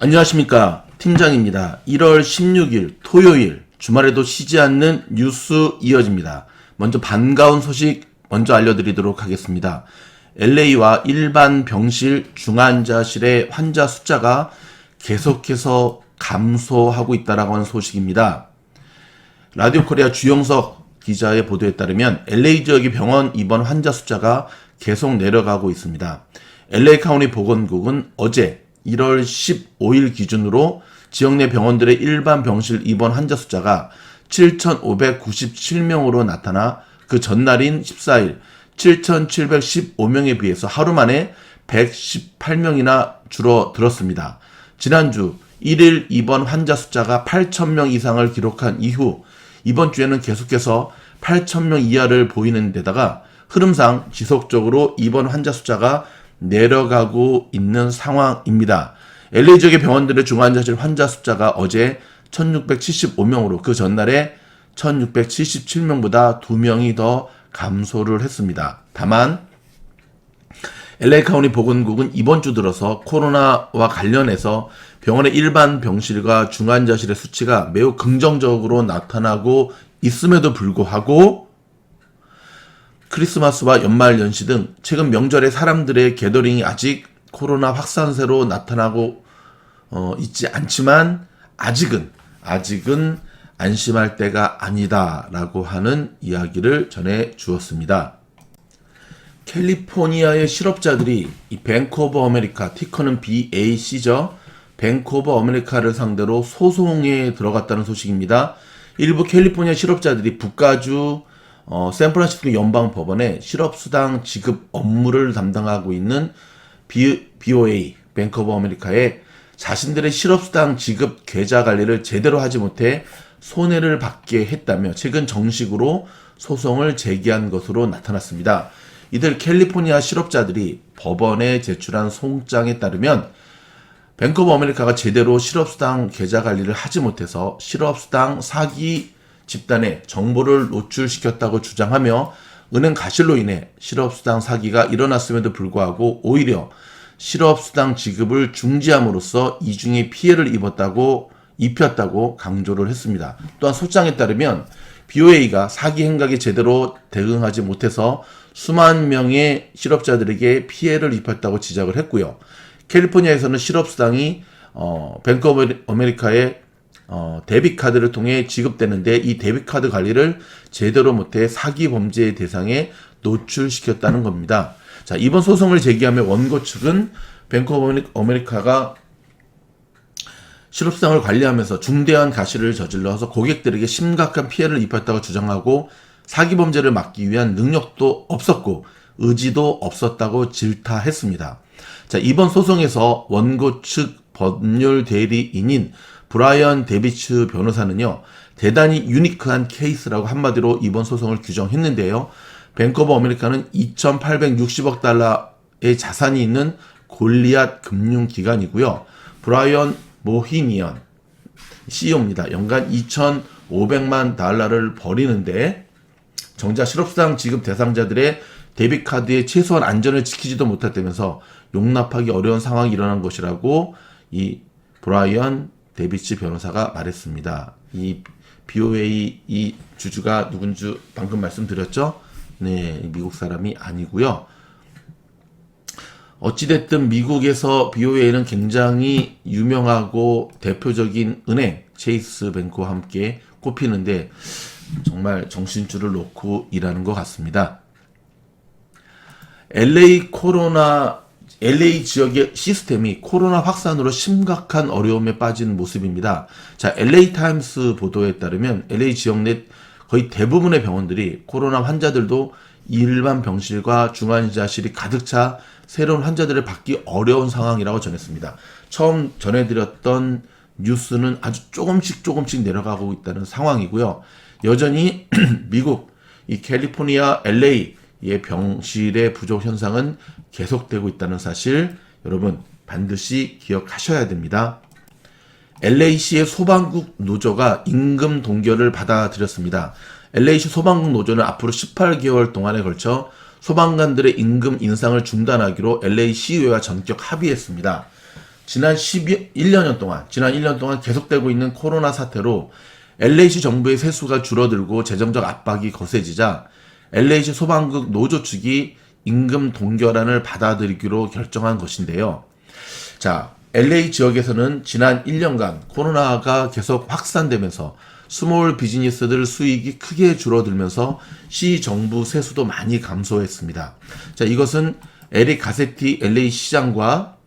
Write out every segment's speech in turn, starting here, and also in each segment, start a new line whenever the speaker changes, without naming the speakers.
안녕하십니까, 팀장입니다. 1월 16일 토요일 주말에도 쉬지 않는 뉴스 이어집니다. 먼저 반가운 소식 먼저 알려드리도록 하겠습니다. LA와 일반 병실, 중환자실의 환자 숫자가 계속해서 감소하고 있다라고 하는 소식입니다. 라디오 코리아 주영석 기자의 보도에 따르면 LA 지역의 병원 입원 환자 숫자가 계속 내려가고 있습니다. LA 카운티 보건국은 어제 1월 15일 기준으로 지역 내 병원들의 일반 병실 입원 환자 숫자가 7,597명으로 나타나 그 전날인 14일 7,715명에 비해서 하루 만에 118명이나 줄어들었습니다. 지난주 1일 입원 환자 숫자가 8,000명 이상을 기록한 이후 이번 주에는 계속해서 8,000명 이하를 보이는 데다가 흐름상 지속적으로 입원 환자 숫자가 내려가고 있는 상황입니다. LA 지역의 병원들의 중환자실 환자 숫자가 어제 1,675명으로 그 전날에 1,677명보다 2명이 더 감소를 했습니다. 다만 LA 카운티 보건국은 이번 주 들어서 코로나와 관련해서 병원의 일반 병실과 중환자실의 수치가 매우 긍정적으로 나타나고 있음에도 불구하고 크리스마스와 연말 연시 등 최근 명절에 사람들의 게더링이 아직 코로나 확산세로 나타나고 있지 않지만 아직은 안심할 때가 아니다라고 하는 이야기를 전해 주었습니다. 캘리포니아의 실업자들이 이 뱅크 오브 아메리카, 티커는 BAC죠. 뱅크 오브 아메리카를 상대로 소송에 들어갔다는 소식입니다. 일부 캘리포니아 실업자들이 북가주 샌프란시스코 연방법원에 실업수당 지급 업무를 담당하고 있는 BOA, 뱅크 오브 아메리카에 자신들의 실업수당 지급 계좌 관리를 제대로 하지 못해 손해를 받게 했다며 최근 정식으로 소송을 제기한 것으로 나타났습니다. 이들 캘리포니아 실업자들이 법원에 제출한 송장에 따르면 뱅크 오브 아메리카가 제대로 실업수당 계좌 관리를 하지 못해서 실업수당 사기 집단에 정보를 노출시켰다고 주장하며 은행 가실로 인해 실업수당 사기가 일어났음에도 불구하고 오히려 실업수당 지급을 중지함으로써 이중의 피해를 입혔다고 강조를 했습니다. 또한 소장에 따르면 BOA가 사기 행각에 제대로 대응하지 못해서 수만 명의 실업자들에게 피해를 입혔다고 지적을 했고요. 캘리포니아에서는 실업수당이 뱅크 오브 아메리카의 데비카드를 통해 지급되는데 이 데비카드 관리를 제대로 못해 사기 범죄의 대상에 노출시켰다는 겁니다. 자, 이번 소송을 제기하며 원고 측은 뱅크 오브 아메리카가 실업수당을 관리하면서 중대한 가실을 저질러서 고객들에게 심각한 피해를 입혔다고 주장하고 사기 범죄를 막기 위한 능력도 없었고 의지도 없었다고 질타했습니다. 자, 이번 소송에서 원고 측 법률 대리인인 브라이언 데비츠 변호사는요, 대단히 유니크한 케이스라고 한마디로 이번 소송을 규정했는데요. 뱅크 오브 아메리카는 2,860억 달러의 자산이 있는 골리앗 금융기관이고요. 브라이언 모히니언 CEO입니다. 연간 2,500만 달러를 벌이는데 정작 실업수당 지급 대상자들의 데비카드의 최소한 안전을 지키지도 못했다면서 용납하기 어려운 상황이 일어난 것이라고 이 브라이언 데비츠 변호사가 말했습니다. 이 BOA 이 주주가 누군지 방금 말씀드렸죠? 네, 미국 사람이 아니고요. 어찌됐든 미국에서 BOA는 굉장히 유명하고 대표적인 은행 체이스 뱅크와 함께 꼽히는데 정말 정신줄을 놓고 일하는 것 같습니다. LA 지역의 시스템이 코로나 확산으로 심각한 어려움에 빠진 모습입니다. 자, LA 타임스 보도에 따르면 LA 지역 내 거의 대부분의 병원들이 코로나 환자들도 일반 병실과 중환자실이 가득 차 새로운 환자들을 받기 어려운 상황이라고 전했습니다. 처음 전해드렸던 뉴스는 아주 조금씩 내려가고 있다는 상황이고요. 여전히 미국 이 캘리포니아 LA의 병실의 부족 현상은 계속되고 있다는 사실 여러분 반드시 기억하셔야 됩니다. LA시의 소방국 노조가 임금 동결을 받아들였습니다. LA시 소방국 노조는 앞으로 18개월 동안에 걸쳐 소방관들의 임금 인상을 중단하기로 LA 시의회와 전격 합의했습니다. 지난 1년 동안 계속되고 있는 코로나 사태로 LA시 정부의 세수가 줄어들고 재정적 압박이 거세지자 LA시 소방국 노조 측이 임금 동결안을 받아들이기로 결정한 것인데요. 자, LA 지역에서는 지난 1년간 코로나가 계속 확산되면서 스몰 비즈니스들 수익이 크게 줄어들면서 시 정부 세수도 많이 감소했습니다. 자, 이것은 에릭 가세티 LA 시장과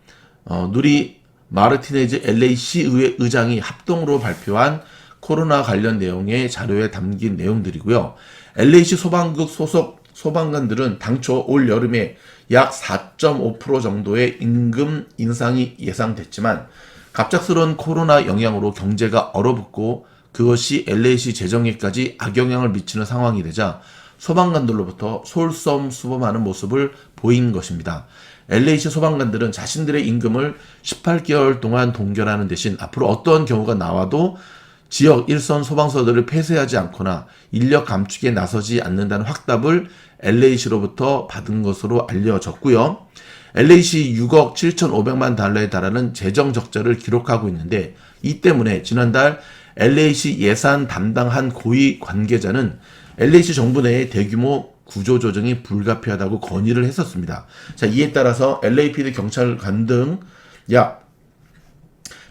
누리 마르티네즈 LA 시의회 의장이 합동으로 발표한 코로나 관련 내용의 자료에 담긴 내용들이고요. LA시 소방국 소속 소방관들은 당초 올 여름에 약 4.5% 정도의 임금 인상이 예상됐지만 갑작스러운 코로나 영향으로 경제가 얼어붙고 그것이 LA시 재정에까지 악영향을 미치는 상황이 되자 소방관들로부터 솔선수범하는 모습을 보인 것입니다. LA시 소방관들은 자신들의 임금을 18개월 동안 동결하는 대신 앞으로 어떠한 경우가 나와도 지역 일선 소방서들을 폐쇄하지 않거나 인력 감축에 나서지 않는다는 확답을 LA시로부터 받은 것으로 알려졌고요. LA시 6억 7,500만 달러에 달하는 재정 적자를 기록하고 있는데 이 때문에 지난달 LA시 예산 담당 한 고위 관계자는 LA시 정부 내에 대규모 구조조정이 불가피하다고 건의를 했었습니다. 자, 이에 따라서 LAPD 경찰관 등 약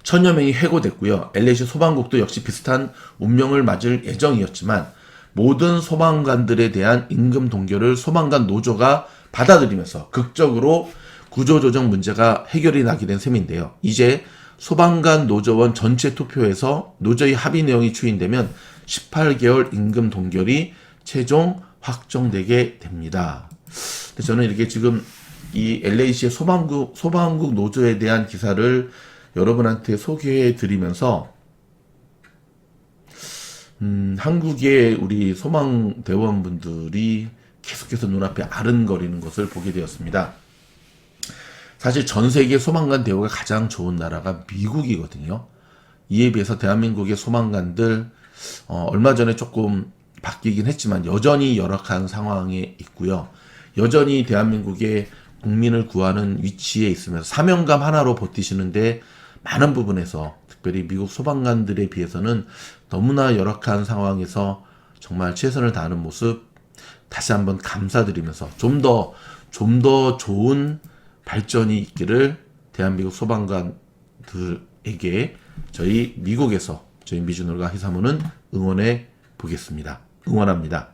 1000여 명이 해고됐고요. LA시 소방국도 역시 비슷한 운명을 맞을 예정이었지만 모든 소방관들에 대한 임금 동결을 소방관 노조가 받아들이면서 극적으로 구조조정 문제가 해결이 나게 된 셈인데요. 이제 소방관 노조원 전체 투표에서 노조의 합의 내용이 추인되면 18개월 임금 동결이 최종 확정되게 됩니다. 저는 이렇게 지금 이 LA시의 소방국 노조에 대한 기사를 여러분한테 소개해 드리면서 한국의 우리 소방대원분들이 계속해서 눈앞에 아른거리는 것을 보게 되었습니다. 사실 전 세계 소방관 대우가 가장 좋은 나라가 미국이거든요. 이에 비해서 대한민국의 소방관들 얼마 전에 조금 바뀌긴 했지만 여전히 열악한 상황에 있고요. 여전히 대한민국의 국민을 구하는 위치에 있으면서 사명감 하나로 버티시는데 많은 부분에서 특별히 미국 소방관들에 비해서는 너무나 열악한 상황에서 정말 최선을 다하는 모습 다시 한번 감사드리면서 좀 더 좋은 발전이 있기를 대한민국 소방관들에게 저희 미국에서 저희 미주놀과 희사모는 응원해 보겠습니다. 응원합니다.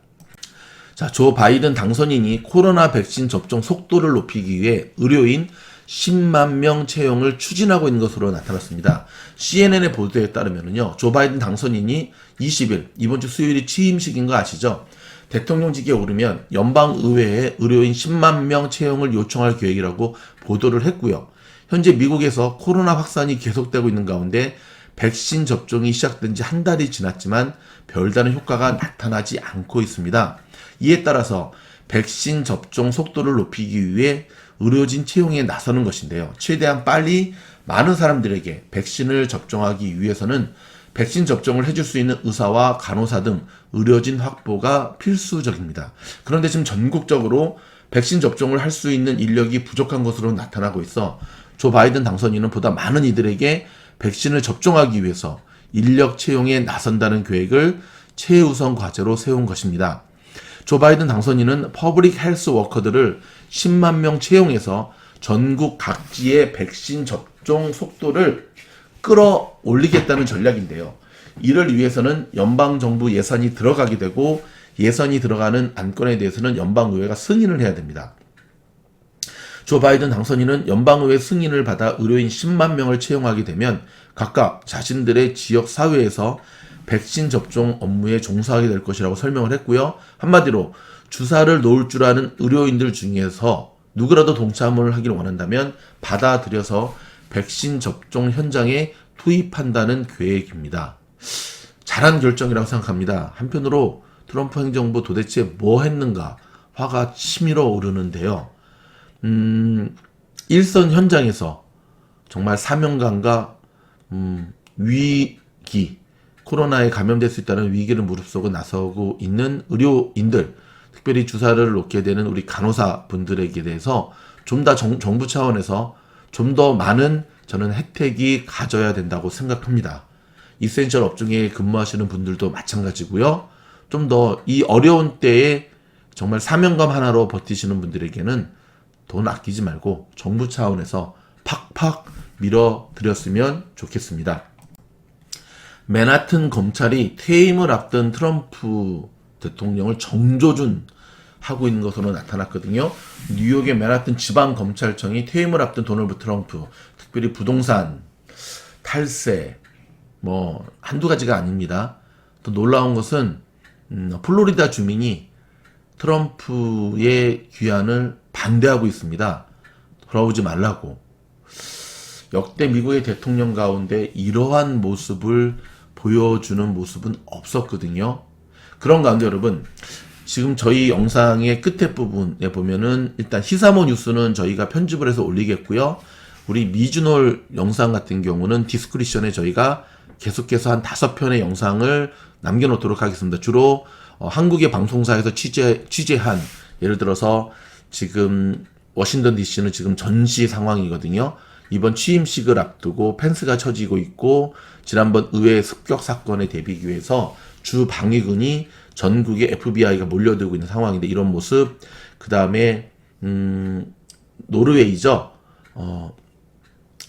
자, 조 바이든 당선인이 코로나 백신 접종 속도를 높이기 위해 의료인 10만 명 채용을 추진하고 있는 것으로 나타났습니다. CNN의 보도에 따르면요, 조 바이든 당선인이 20일, 이번 주 수요일이 취임식인 거 아시죠? 대통령직에 오르면 연방의회에 의료인 10만 명 채용을 요청할 계획이라고 보도를 했고요. 현재 미국에서 코로나 확산이 계속되고 있는 가운데 백신 접종이 시작된 지 한 달이 지났지만 별다른 효과가 나타나지 않고 있습니다. 이에 따라서 백신 접종 속도를 높이기 위해 의료진 채용에 나서는 것인데요. 최대한 빨리 많은 사람들에게 백신을 접종하기 위해서는 백신 접종을 해줄 수 있는 의사와 간호사 등 의료진 확보가 필수적입니다. 그런데 지금 전국적으로 백신 접종을 할 수 있는 인력이 부족한 것으로 나타나고 있어 조 바이든 당선인은 보다 많은 이들에게 백신을 접종하기 위해서 인력 채용에 나선다는 계획을 최우선 과제로 세운 것입니다. 조 바이든 당선인은 퍼블릭 헬스 워커들을 10만 명 채용해서 전국 각지의 백신 접종 속도를 끌어올리겠다는 전략인데요. 이를 위해서는 연방정부 예산이 들어가게 되고 예산이 들어가는 안건에 대해서는 연방의회가 승인을 해야 됩니다. 조 바이든 당선인은 연방의회 승인을 받아 의료인 10만 명을 채용하게 되면 각각 자신들의 지역 사회에서 백신 접종 업무에 종사하게 될 것이라고 설명을 했고요. 한마디로 주사를 놓을 줄 아는 의료인들 중에서 누구라도 동참을 하길 원한다면 받아들여서 백신 접종 현장에 투입한다는 계획입니다. 잘한 결정이라고 생각합니다. 한편으로 트럼프 행정부 도대체 뭐 했는가 화가 치밀어 오르는데요. 일선 현장에서 정말 사명감과 위기, 코로나에 감염될 수 있다는 위기를 무릅쓰고 나서고 있는 의료인들, 특별히 주사를 놓게 되는 우리 간호사 분들에게 대해서 좀 더 정부 차원에서 좀 더 많은 저는 혜택이 가져야 된다고 생각합니다. 이센셜 업종에 근무하시는 분들도 마찬가지고요. 좀 더 이 어려운 때에 정말 사명감 하나로 버티시는 분들에게는 돈 아끼지 말고 정부 차원에서 팍팍 밀어드렸으면 좋겠습니다. 맨하튼 검찰이 퇴임을 앞둔 트럼프 대통령을 정조준 하고 있는 것으로 나타났거든요. 뉴욕의 맨하튼 지방검찰청이 퇴임을 앞둔 도널드 트럼프, 특별히 부동산, 탈세, 한두 가지가 아닙니다. 또 놀라운 것은 플로리다 주민이 트럼프의 귀환을 반대하고 있습니다. 돌아오지 말라고. 역대 미국의 대통령 가운데 이러한 모습을 보여주는 모습은 없었거든요. 그런 가운데 여러분, 지금 저희 영상의 끝에 부분에 보면은 일단 히사모 뉴스는 저희가 편집을 해서 올리겠고요. 우리 미주놀 영상 같은 경우는 디스크리션에 저희가 계속해서 한 5편의 영상을 남겨놓도록 하겠습니다. 주로 한국의 방송사에서 취재한, 예를 들어서 지금 워싱턴 DC는 지금 전시 상황이거든요. 이번 취임식을 앞두고 펜스가 쳐지고 있고, 지난번 의회 습격 사건에 대비하기 위해서 주 방위군이 전국에 FBI가 몰려들고 있는 상황인데, 이런 모습. 그 다음에 노르웨이죠.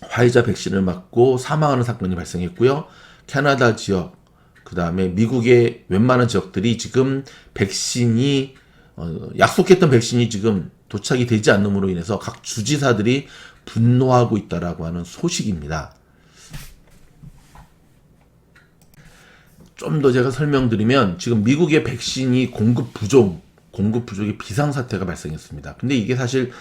화이자 백신을 맞고 사망하는 사건이 발생했고요. 캐나다 지역, 그 다음에 미국의 웬만한 지역들이 지금 백신이 약속했던 백신이 지금 도착이 되지 않음으로 인해서 각 주지사들이 분노하고 있다라고 하는 소식입니다. 좀 더 제가 설명드리면, 지금 미국의 백신이 공급 부족의 비상사태가 발생했습니다. 근데 이게 사실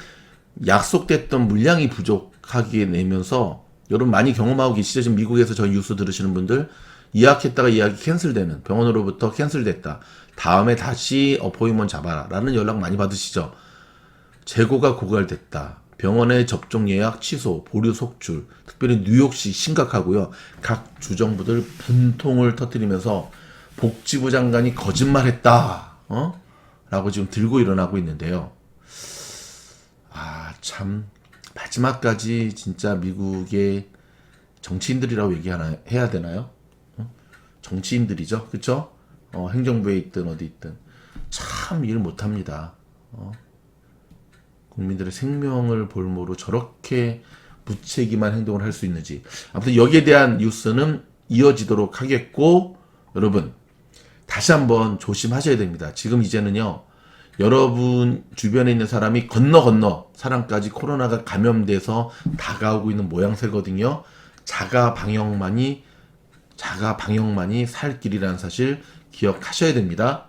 약속됐던 물량이 부족하게 내면서, 여러분 많이 경험하고 계시죠? 지금 미국에서 저희 뉴스 들으시는 분들, 예약했다가 예약이 캔슬되는, 병원으로부터 캔슬됐다, 다음에 다시 어포인먼트 잡아라 라는 연락 많이 받으시죠? 재고가 고갈됐다, 병원의 접종 예약 취소, 보류 속출, 특별히 뉴욕시 심각하고요. 각 주정부들 분통을 터뜨리면서 복지부 장관이 거짓말했다, 라고 지금 들고 일어나고 있는데요. 참 마지막까지 진짜 미국의 정치인들이라고 해야 되나요? 정치인들이죠, 그렇죠? 행정부에 있든 어디 있든 참 일 못합니다. 국민들의 생명을 볼모로 저렇게 무책임한 행동을 할 수 있는지. 아무튼 여기에 대한 뉴스는 이어지도록 하겠고, 여러분 다시 한번 조심하셔야 됩니다. 지금 이제는요, 여러분 주변에 있는 사람이 건너 사람까지 코로나가 감염돼서 다가오고 있는 모양새거든요. 자가 방역만이 살 길이라는 사실 기억하셔야 됩니다.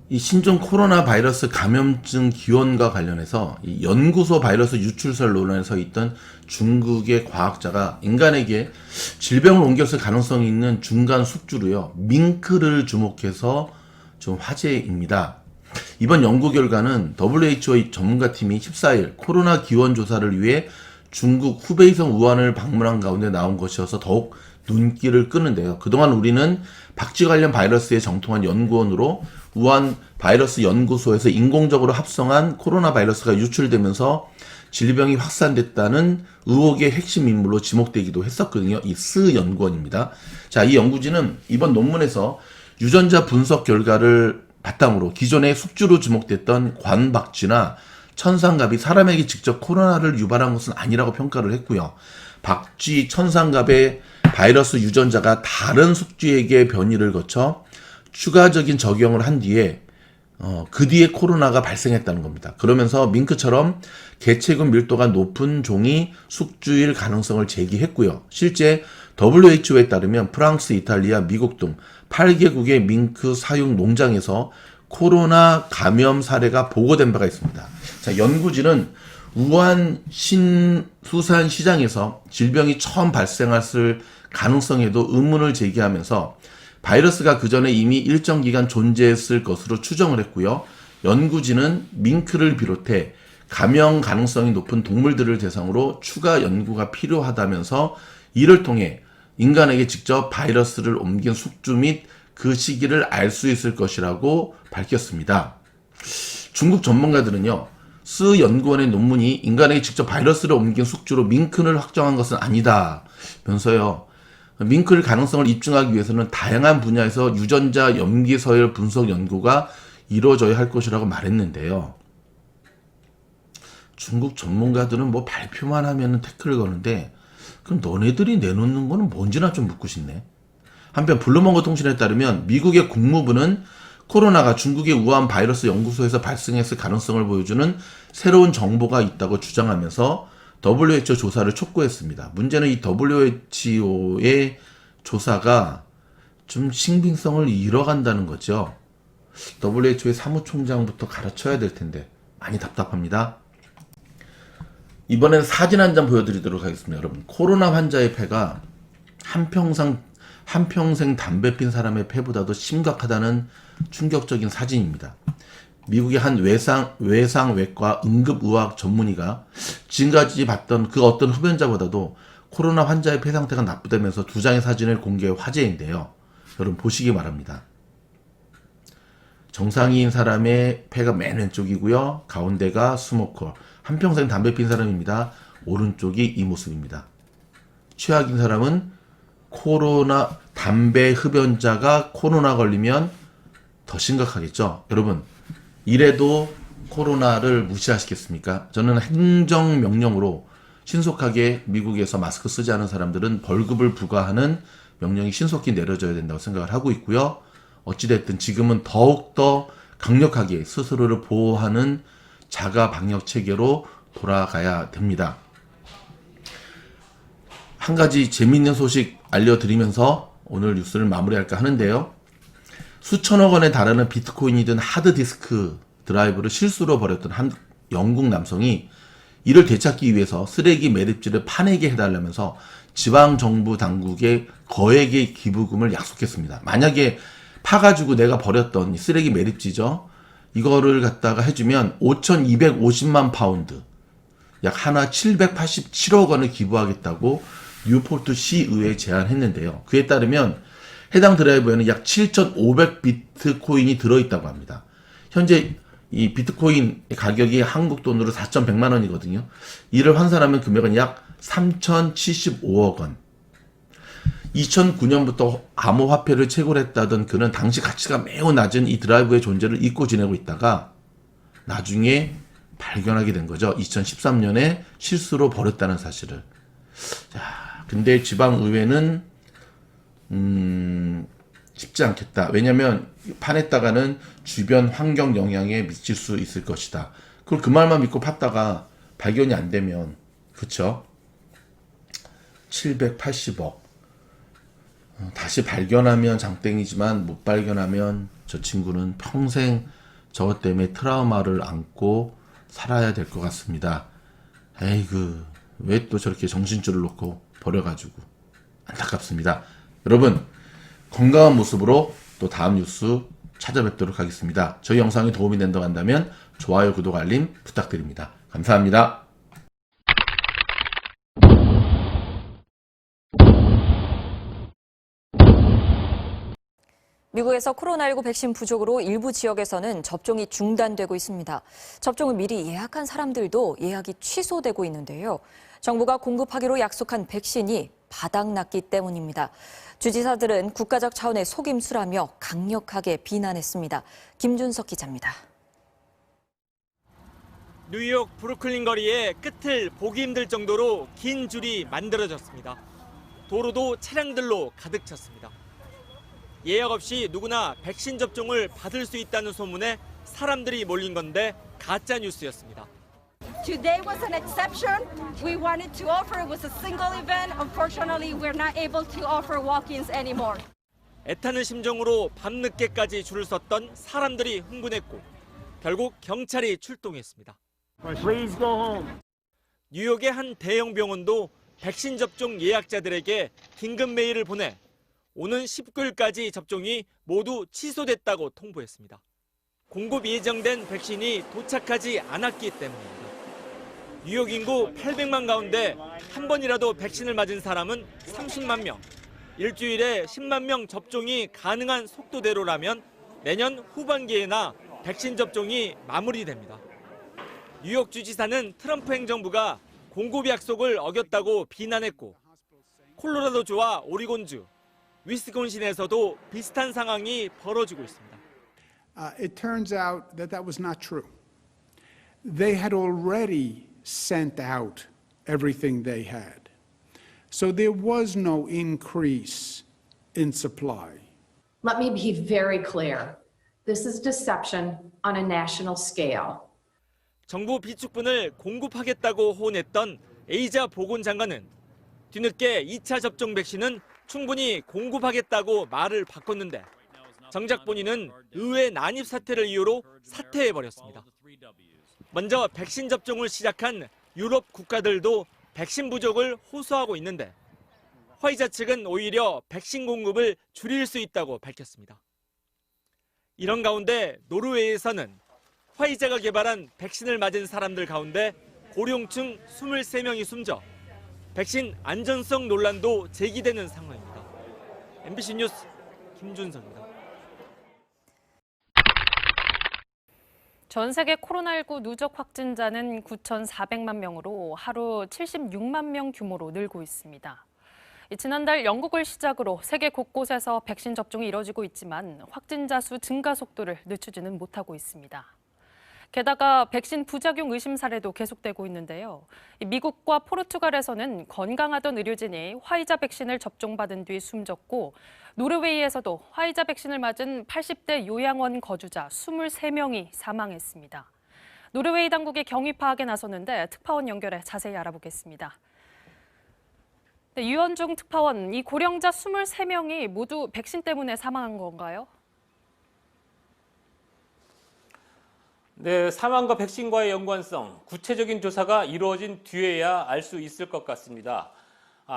이 신종 코로나 바이러스 감염증 기원과 관련해서 이 연구소 바이러스 유출설 논란에 서 있던 중국의 과학자가 인간에게 질병을 옮겼을 가능성이 있는 중간 숙주로요, 밍크를 주목해서 좀 화제입니다. 이번 연구 결과는 WHO 전문가팀이 14일 코로나 기원 조사를 위해 중국 후베이성 우한을 방문한 가운데 나온 것이어서 더욱 눈길을 끄는데요. 그동안 우리는 박쥐 관련 바이러스에 정통한 연구원으로 우한 바이러스 연구소에서 인공적으로 합성한 코로나 바이러스가 유출되면서 질병이 확산됐다는 의혹의 핵심 인물로 지목되기도 했었거든요. 이 스 연구원입니다. 자, 이 연구진은 이번 논문에서 유전자 분석 결과를 바탕으로 기존의 숙주로 지목됐던 관박쥐나 천상갑이 사람에게 직접 코로나를 유발한 것은 아니라고 평가를 했고요. 박쥐, 천상갑의 바이러스 유전자가 다른 숙주에게 변이를 거쳐 추가적인 적용을 한 뒤에 그 뒤에 코로나가 발생했다는 겁니다. 그러면서 밍크처럼 개체군 밀도가 높은 종이 숙주일 가능성을 제기했고요. 실제 WHO에 따르면 프랑스, 이탈리아, 미국 등 8개국의 밍크 사육 농장에서 코로나 감염 사례가 보고된 바가 있습니다. 자, 연구진은 우한 신수산 시장에서 질병이 처음 발생했을 가능성에도 의문을 제기하면서 바이러스가 그 전에 이미 일정 기간 존재했을 것으로 추정을 했고요. 연구진은 밍크를 비롯해 감염 가능성이 높은 동물들을 대상으로 추가 연구가 필요하다면서 이를 통해 인간에게 직접 바이러스를 옮긴 숙주 및 그 시기를 알 수 있을 것이라고 밝혔습니다. 중국 전문가들은요, 스 연구원의 논문이 인간에게 직접 바이러스를 옮긴 숙주로 밍크를 확정한 것은 아니다면서요. 밍크의 가능성을 입증하기 위해서는 다양한 분야에서 유전자 염기 서열 분석 연구가 이루어져야 할 것이라고 말했는데요. 중국 전문가들은 뭐 발표만 하면 태클을 거는데 그럼 너네들이 내놓는 거는 뭔지나 좀 묻고 싶네. 한편 블룸버그 통신에 따르면 미국의 국무부는 코로나가 중국의 우한 바이러스 연구소에서 발생했을 가능성을 보여주는 새로운 정보가 있다고 주장하면서 WHO 조사를 촉구했습니다. 문제는 이 WHO의 조사가 좀 신빙성을 잃어간다는 거죠. WHO의 사무총장부터 가르쳐야 될 텐데 많이 답답합니다. 이번에는 사진 한 장 보여드리도록 하겠습니다. 여러분, 코로나 환자의 폐가 한평생 담배 핀 사람의 폐보다도 심각하다는 충격적인 사진입니다. 미국의 한 외상외과 응급의학 전문의가 지금까지 봤던 그 어떤 흡연자보다도 코로나 환자의 폐 상태가 나쁘다면서 두 장의 사진을 공개해 화제인데요. 여러분 보시기 바랍니다. 정상인 사람의 폐가 맨 왼쪽이고요. 가운데가 스모커, 한평생 담배 핀 사람입니다. 오른쪽이 이 모습입니다. 최악인 사람은 코로나 담배 흡연자가 코로나 걸리면 더 심각하겠죠. 여러분, 이래도 코로나를 무시하시겠습니까? 저는 행정명령으로 신속하게 미국에서 마스크 쓰지 않은 사람들은 벌금을 부과하는 명령이 신속히 내려져야 된다고 생각을 하고 있고요. 어찌됐든 지금은 더욱더 강력하게 스스로를 보호하는 자가 방역 체계로 돌아가야 됩니다. 한 가지 재미있는 소식 알려드리면서 오늘 뉴스를 마무리할까 하는데요. 수천억 원에 달하는 비트코인이 든 하드디스크 드라이브를 실수로 버렸던 한 영국 남성이 이를 되찾기 위해서 쓰레기 매립지를 파내게 해달라면서 지방정부 당국에 거액의 기부금을 약속했습니다. 만약에 파가지고 내가 버렸던 이 쓰레기 매립지죠. 이거를 갖다가 해주면 5,250만 파운드, 약 하나 787억 원을 기부하겠다고 뉴포트 시의회에 제안했는데요. 그에 따르면 해당 드라이브에는 약 7,500 비트코인이 들어있다고 합니다. 현재 이 비트코인 가격이 한국 돈으로 4,100만 원이거든요. 이를 환산하면 금액은 약 3,075억 원. 2009년부터 암호화폐를 채굴했다던 그는 당시 가치가 매우 낮은 이 드라이브의 존재를 잊고 지내고 있다가 나중에 발견하게 된 거죠. 2013년에 실수로 버렸다는 사실을. 자, 근데 지방의회는 쉽지 않겠다. 왜냐면 파냈다가는 주변 환경 영향에 미칠 수 있을 것이다. 그걸 그 말만 믿고 팠다가 발견이 안 되면, 그쵸? 780억. 다시 발견하면 장땡이지만 못 발견하면 저 친구는 평생 저것 때문에 트라우마를 안고 살아야 될 것 같습니다. 에이그, 왜 또 저렇게 정신줄을 놓고 버려가지고 안타깝습니다. 여러분, 건강한 모습으로 또 다음 뉴스 찾아뵙도록 하겠습니다. 저희 영상이 도움이 된다고 한다면 좋아요, 구독, 알림 부탁드립니다. 감사합니다.
미국에서 코로나19 백신 부족으로 일부 지역에서는 접종이 중단되고 있습니다. 접종을 미리 예약한 사람들도 예약이 취소되고 있는데요. 정부가 공급하기로 약속한 백신이 바닥났기 때문입니다. 주지사들은 국가적 차원의 속임수라며 강력하게 비난했습니다. 김준석 기자입니다.
뉴욕 브루클린 거리에 끝을 보기 힘들 정도로 긴 줄이 만들어졌습니다. 도로도 차량들로 가득 찼습니다. 예약 없이 누구나 백신 접종을 받을 수 있다는 소문에 사람들이 몰린 건데 가짜 뉴스였습니다.
Today was an exception. We wanted to offer. It was a single event. Unfortunately, we're not able to offer walk-ins anymore.
애타는 심정으로 밤늦게까지 줄을 섰던 사람들이 흥분했고 결국 경찰이 출동했습니다.
Please go home.
뉴욕의 한 대형 병원도 백신 접종 예약자들에게 긴급 메일을 보내 오는 19일까지 접종이 모두 취소됐다고 통보했습니다. 공급 예정된 백신이 도착하지 않았기 때문입니다. 뉴욕 인구 800만 가운데 한 번이라도 백신을 맞은 사람은 30만 명. 일주일에 10만 명 접종이 가능한 속도대로라면 내년 후반기에나 백신 접종이 마무리됩니다. 뉴욕주 지사는 트럼프 행정부가 공급 약속을 어겼다고 비난했고 콜로라도주와 오리곤주, 위스콘신에서도 비슷한 상황이 벌어지고 있습니다.
It turns out that that was not true. They had already sent out everything they had. So there was no increase in supply.
Let me be very clear. This is deception on a national scale.
정부 비축분을 공급하겠다고 호언했던 에이자 보건장관은 뒤늦게 2차 접종 백신은 충분히 공급하겠다고 말을 바꿨는데 정작 본인은 의회 난입 사태를 이유로 사퇴해버렸습니다. 먼저 백신 접종을 시작한 유럽 국가들도 백신 부족을 호소하고 있는데 화이자 측은 오히려 백신 공급을 줄일 수 있다고 밝혔습니다. 이런 가운데 노르웨이에서는 화이자가 개발한 백신을 맞은 사람들 가운데 고령층 23명이 숨져 백신 안전성 논란도 제기되는 상황입니다. MBC 뉴스 김준성입니다.
전 세계 코로나19 누적 확진자는 9,400만 명으로 하루 76만 명 규모로 늘고 있습니다. 지난달 영국을 시작으로 세계 곳곳에서 백신 접종이 이뤄지고 있지만 확진자 수 증가 속도를 늦추지는 못하고 있습니다. 게다가 백신 부작용 의심 사례도 계속되고 있는데요. 미국과 포르투갈에서는 건강하던 의료진이 화이자 백신을 접종받은 뒤 숨졌고 노르웨이에서도 화이자 백신을 맞은 80대 요양원 거주자 23명이 사망했습니다. 노르웨이 당국이 경위 파악에 나섰는데 특파원 연결해 자세히 알아보겠습니다. 네, 유현중 특파원, 이 고령자 23명이 모두 백신 때문에 사망한 건가요?
네, 사망과 백신과의 연관성, 구체적인 조사가 이루어진 뒤에야 알 수 있을 것 같습니다.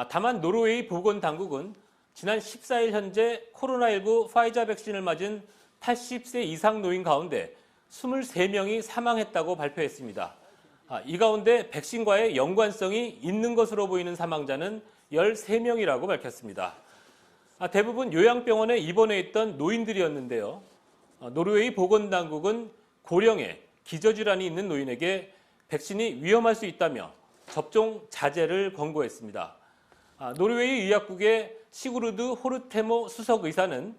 다만 노르웨이 보건당국은 지난 14일 현재 코로나19 화이자 백신을 맞은 80세 이상 노인 가운데 23명이 사망했다고 발표했습니다. 이 가운데 백신과의 연관성이 있는 것으로 보이는 사망자는 13명이라고 밝혔습니다. 대부분 요양병원에 입원해 있던 노인들이었는데요. 노르웨이 보건당국은 고령에 기저질환이 있는 노인에게 백신이 위험할 수 있다며 접종 자제를 권고했습니다. 노르웨이 의약국의 시구르드 호르테모 수석 의사는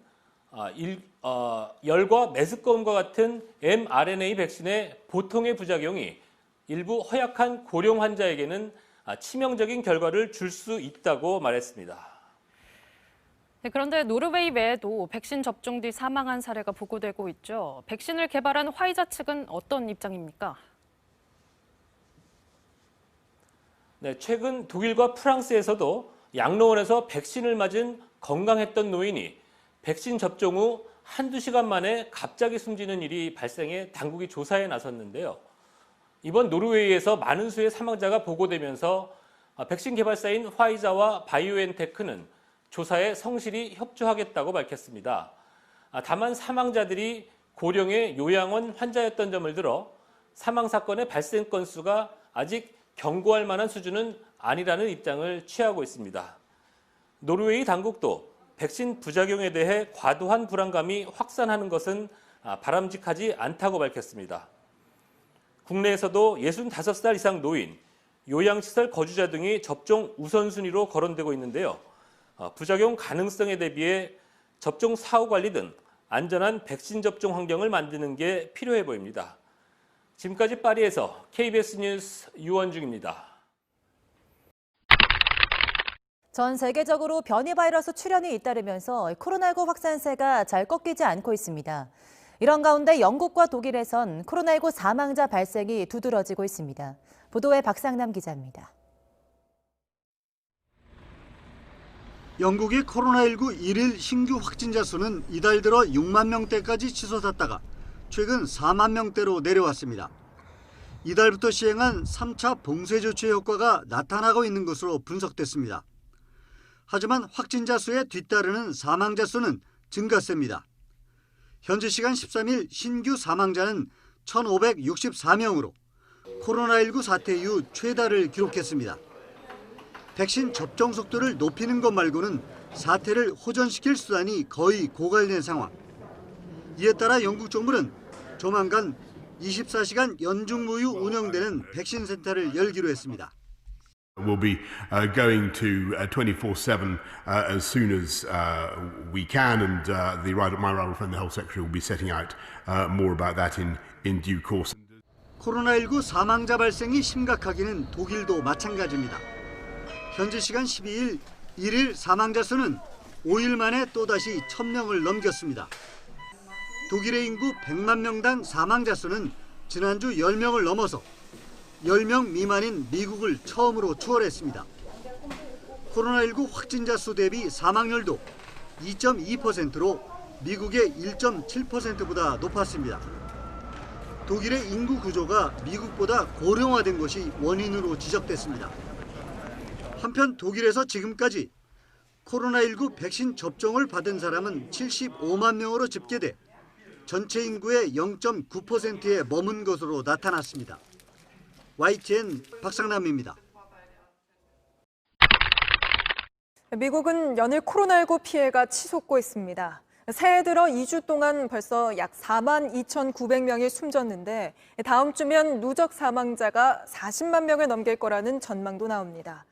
열과 메스꺼움과 같은 mRNA 백신의 보통의 부작용이 일부 허약한 고령 환자에게는 치명적인 결과를 줄 수 있다고 말했습니다.
네, 그런데 노르웨이 외에도 백신 접종 뒤 사망한 사례가 보고되고 있죠. 백신을 개발한 화이자 측은 어떤 입장입니까?
네, 최근 독일과 프랑스에서도 양로원에서 백신을 맞은 건강했던 노인이 백신 접종 후 한두 시간 만에 갑자기 숨지는 일이 발생해 당국이 조사에 나섰는데요. 이번 노르웨이에서 많은 수의 사망자가 보고되면서 백신 개발사인 화이자와 바이오엔테크는 조사에 성실히 협조하겠다고 밝혔습니다. 다만 사망자들이 고령의 요양원 환자였던 점을 들어 사망 사건의 발생 건수가 아직 경고할 만한 수준은 아니라는 입장을 취하고 있습니다. 노르웨이 당국도 백신 부작용에 대해 과도한 불안감이 확산하는 것은 바람직하지 않다고 밝혔습니다. 국내에서도 65살 이상 노인, 요양시설 거주자 등이 접종 우선순위로 거론되고 있는데요. 부작용 가능성에 대비해 접종 사후 관리 등 안전한 백신 접종 환경을 만드는 게 필요해 보입니다. 지금까지 파리에서 KBS 뉴스 유원중입니다.
전 세계적으로 변이 바이러스 출현이 잇따르면서 코로나19 확산세가 잘 꺾이지 않고 있습니다. 이런 가운데 영국과 독일에선 코로나19 사망자 발생이 두드러지고 있습니다. 보도에 박상남 기자입니다.
영국의 코로나19 1일 신규 확진자 수는 이달 들어 6만 명대까지 치솟았다가 최근 4만 명대로 내려왔습니다. 이달부터 시행한 3차 봉쇄 조치의 효과가 나타나고 있는 것으로 분석됐습니다. 하지만 확진자 수에 뒤따르는 사망자 수는 증가세입니다. 현지 시간 13일 신규 사망자는 1,564명으로 코로나19 사태 이후 최다를 기록했습니다. 백신 접종 속도를 높이는 것 말고는 사태를 호전시킬 수단이 거의 고갈된 상황. 이에 따라 영국 정부는 조만간 24시간 연중무휴 운영되는 백신 센터를 열기로 했습니다.
We'll be going to 24/7 as soon as we can, and my rival friend, the Health Secretary, will be setting out more about that in due course.
코로나19 사망자 발생이 심각하기는 독일도 마찬가지입니다. 현지 시간 12일 일일 사망자 수는 5일 만에 또다시 1000명을 넘겼습니다. 독일의 인구 100만 명당 사망자 수는 지난주 10명을 넘어서 10명 미만인 미국을 처음으로 추월했습니다. 코로나19 확진자 수 대비 사망률도 2.2%로 미국의 1.7%보다 높았습니다. 독일의 인구 구조가 미국보다 고령화된 것이 원인으로 지적됐습니다. 한편 독일에서 지금까지 코로나19 백신 접종을 받은 사람은 75만 명으로 집계돼 전체 인구의 0.9%에 머문 것으로 나타났습니다. YTN 박상남입니다.
미국은 연일 코로나19 피해가 치솟고 있습니다. 새해 들어 2주 동안 벌써 약 4만 2,900명이 숨졌는데 다음 주면 누적 사망자가 40만 명을 넘길 거라는 전망도 나옵니다.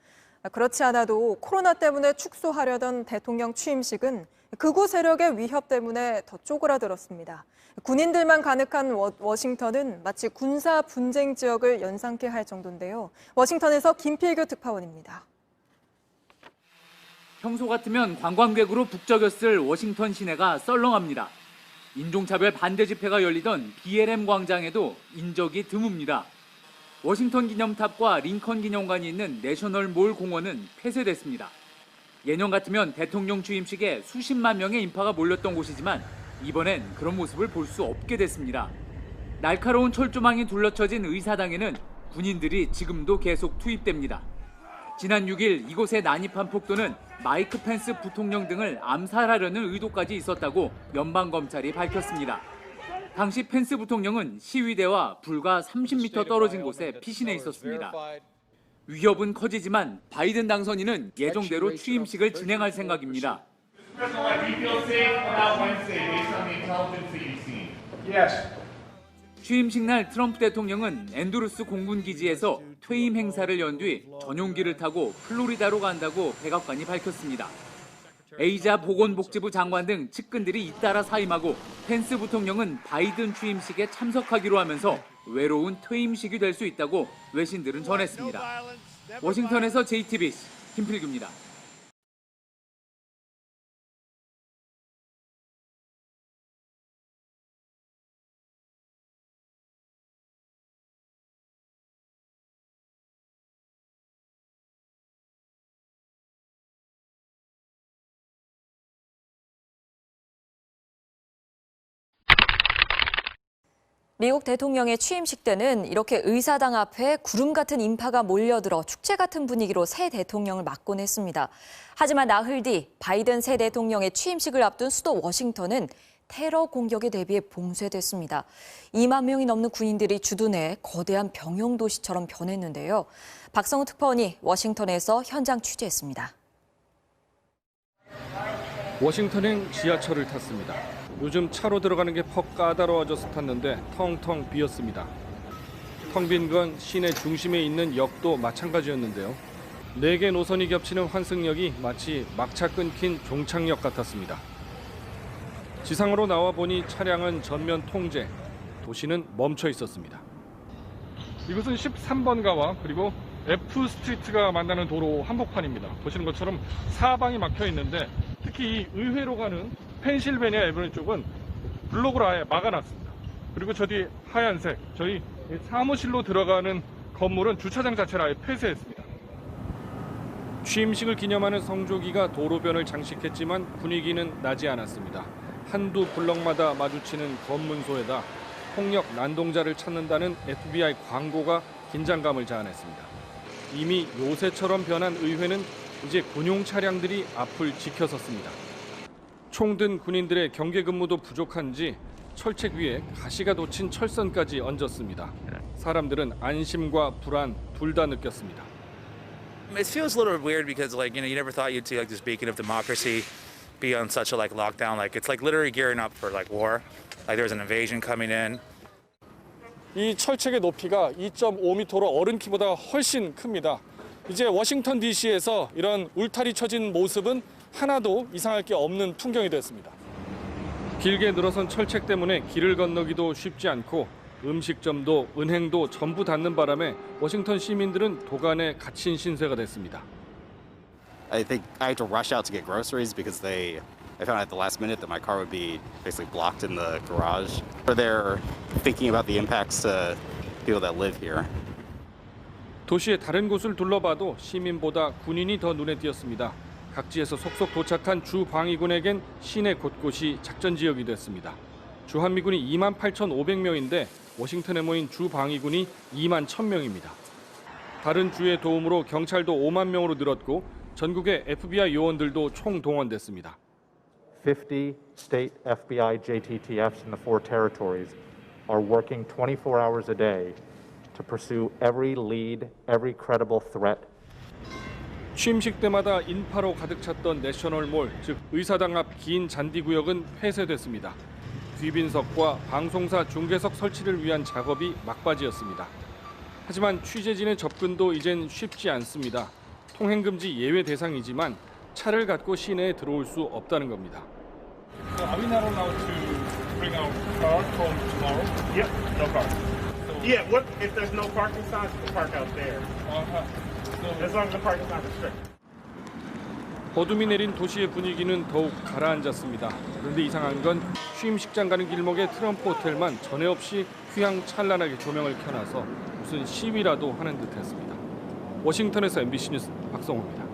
그렇지 않아도 코로나 때문에 축소하려던 대통령 취임식은 극우 세력의 위협 때문에 더 쪼그라들었습니다. 군인들만 가득한 워싱턴은 마치 군사 분쟁 지역을 연상케 할 정도인데요. 워싱턴에서 김필규 특파원입니다.
평소 같으면 관광객으로 북적였을 워싱턴 시내가 썰렁합니다. 인종차별 반대 집회가 열리던 BLM 광장에도 인적이 드뭅니다. 워싱턴 기념탑과 링컨 기념관이 있는 내셔널몰 공원은 폐쇄됐습니다. 예년 같으면 대통령 취임식에 수십만 명의 인파가 몰렸던 곳이지만 이번엔 그런 모습을 볼 수 없게 됐습니다. 날카로운 철조망이 둘러쳐진 의사당에는 군인들이 지금도 계속 투입됩니다. 지난 6일 이곳에 난입한 폭도는 마이크 펜스 부통령 등을 암살하려는 의도까지 있었다고 연방검찰이 밝혔습니다. 당시 펜스 부통령은 시위대와 불과 30m 떨어진 곳에 피신해 있었습니다. 위협은 커지지만 바이든 당선인은 예정대로 취임식을 진행할 생각입니다. 취임식 날 트럼프 대통령은 앤드루스 공군기지에서 퇴임 행사를 연 뒤 전용기를 타고 플로리다로 간다고 백악관이 밝혔습니다. 에이자 보건복지부 장관 등 측근들이 잇따라 사임하고 펜스 부통령은 바이든 취임식에 참석하기로 하면서 외로운 퇴임식이 될 수 있다고 외신들은 전했습니다. 워싱턴에서 JTBC 김필규입니다.
미국 대통령의 취임식 때는 이렇게 의사당 앞에 구름 같은 인파가 몰려들어 축제 같은 분위기로 새 대통령을 맞곤 했습니다. 하지만 나흘 뒤 바이든 새 대통령의 취임식을 앞둔 수도 워싱턴은 테러 공격에 대비해 봉쇄됐습니다. 2만 명이 넘는 군인들이 주둔해 거대한 병영 도시처럼 변했는데요. 박성우 특파원이 워싱턴에서 현장 취재했습니다.
워싱턴행 지하철을 탔습니다. 요즘 차로 들어가는 게 퍽 까다로워져서 탔는데 텅텅 비었습니다. 텅 빈 건 시내 중심에 있는 역도 마찬가지였는데요. 4개 노선이 겹치는 환승역이 마치 막차 끊긴 종착역 같았습니다. 지상으로 나와 보니 차량은 전면 통제, 도시는 멈춰 있었습니다.
이곳은 13번가와 그리고 F 스트리트가 만나는 도로 한복판입니다. 보시는 것처럼 사방이 막혀 있는데 특히 이 의회로 가는 펜실베니아 에버뉴 쪽은 블록으로 아예 막아놨습니다. 그리고 저 뒤 하얀색 저희 사무실로 들어가는 건물은 주차장 자체를 아예 폐쇄했습니다.
취임식을 기념하는 성조기가 도로변을 장식했지만 분위기는 나지 않았습니다. 한두 블럭마다 마주치는 검문소에다 폭력 난동자를 찾는다는 FBI 광고가 긴장감을 자아냈습니다. 이미 요새처럼 변한 의회는 이제 군용 차량들이 앞을 지켜섰습니다. 총든 군인들의 경계 근무도 부족한지 철책 위에 가시가 돋친 철선까지 얹었습니다. 사람들은 안심과 불안 둘 다 느꼈습니다.
It feels a little weird because you never thought you'd see this beacon of democracy be on such a lockdown. It's literally gearing up for war. There's an invasion coming in.
이 철책의 높이가 2.5m로 어른 키보다 훨씬 큽니다. 이제 워싱턴 DC에서 이런 울타리 쳐진 모습은 하나도 이상할 게 없는 풍경이 됐습니다.
길게 늘어선 철책 때문에 길을 건너기도 쉽지 않고 음식점도 은행도 전부 닫는 바람에 워싱턴 시민들은 도간에 갇힌 신세가 됐습니다.
I think I had to rush out to get groceries because I found out at the last minute that my car would be basically blocked in the garage. They're thinking about the impacts to people that live here.
도시의 다른 곳을 둘러봐도 시민보다 군인이 더 눈에 띄었습니다. 각지에서 속속 도착한 주 방위군에겐 시내 곳곳이 작전 지역이 됐습니다. 주한미군이 28,500명인데 워싱턴에 모인 주 방위군이 21,000명입니다. 다른 주의 도움으로 경찰도 5만 명으로 늘었고 전국의 FBI 요원들도 총동원됐습니다.
50 state FBI JTTFs in the 4 territories are working 24 hours a day to pursue every lead, every credible threat.
취임식 때마다 인파로 가득 찼던 내셔널몰, 즉 의사당 앞 긴 잔디구역은 폐쇄됐습니다. 귀빈석과 방송사 중계석 설치를 위한 작업이 막바지였습니다. 하지만 취재진의 접근도 이젠 쉽지 않습니다. 통행금지 예외 대상이지만 차를 갖고 시내에 들어올 수 없다는 겁니다.
Are we not allowed to bring our car home tomorrow?
Yep, no parking. Yeah, what if there's no parking signs? You can park out there. As long as the parking is not restricted.
어둠이 내린 도시의 분위기는 더욱 가라앉았습니다. 그런데 이상한 건 취임식장 가는 길목의 트럼프 호텔만 전에 없이 휘황찬란하게 조명을 켜놔서 무슨 시위라도 하는 듯했습니다. 워싱턴에서 MBC 뉴스 박성호입니다.